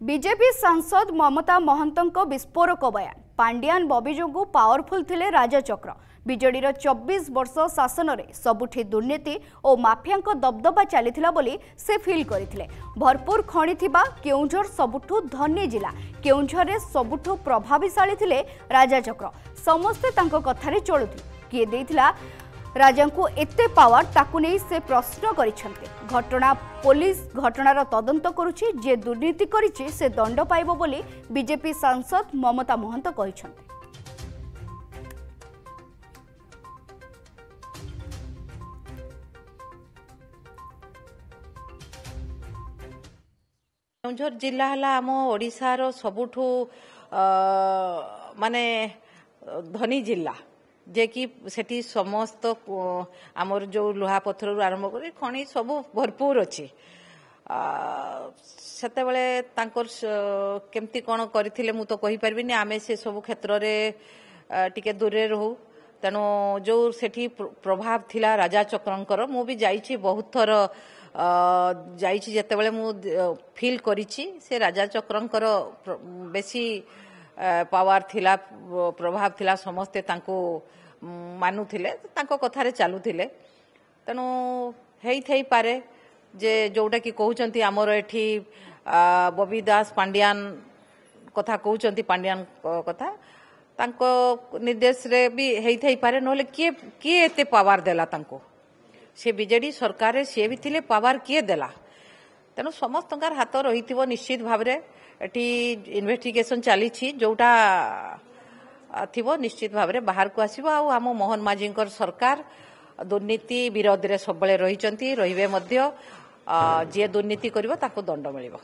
BJP सांसद ममता महंतଙ୍କ विस्फोरक बयान पांडियान बबी जोगु पावरफुल थिले राजचक्र बीजेडीर 24 वर्ष शासन में सबुठी दुर्नीति और माफिया दबदबा चलीथिला बोली से फिल करथिले। भरपूर खणी थिबा केउंझर सबुठु धनी जिला केउंझर रे सबुठु प्रभावशाली थिले राजचक्र समस्ते तांको कथारे चलुथिले किए देइथिला राजा को एते पावर ताकु नहीं से प्रश्न करिसेंते। घटना पुलिस घटनार तदंत करुछि जे दुर्नीति करिछि से दंड पाइबो बोली बीजेपी सांसद ममता महंत कहिसेंते। केउंझर जिला हला आम ओडिशार सबुठु माने धनी जिला जे कि सेठी समस्त आमर जो लुहा पत्थर आरंभ कर खनि सब भरपूर अच्छी सेते बेले तांकर केमती कोन करथिले मु तो कहि परबिनी। आमे से सब क्षेत्र रे टिके दूरे रहू तेणु जो सेठी प्रभाव थिला राजा चक्रंकर मु भी जाइछि बहुत थर जाइछि जेते बेले मु फील करिछि से राजा चक्रंकर बेसी पावर थिला प्रभाव थिला समस्ते तांको मानुथिले तांको कथारे चालुथिले तेणु हेई थई पारे जे जोटा कि कहउचंती हमर एठी बबी दास पांडियान कथा कहउचंती पांडियान कथा तांको निर्देश रे भी हेई थई पारे नले किए एते पावर देला तांको से बीजेडी सरकार रे से भी थिले पावर किए देला तेणु समस्तंकार हाथ रहिथिबो निश्चित भाबरे एठी इन्वेस्टिगेशन चली जोटा थिबो निश्चित भाबरे बाहर को आसीबो। आ आम मोहन माझींकर सरकार दुर्नीति विरोध रे सबले रहिचंती रहिबे मध्य जे दुर्नीति करिवो ताको दंड मिलिबो।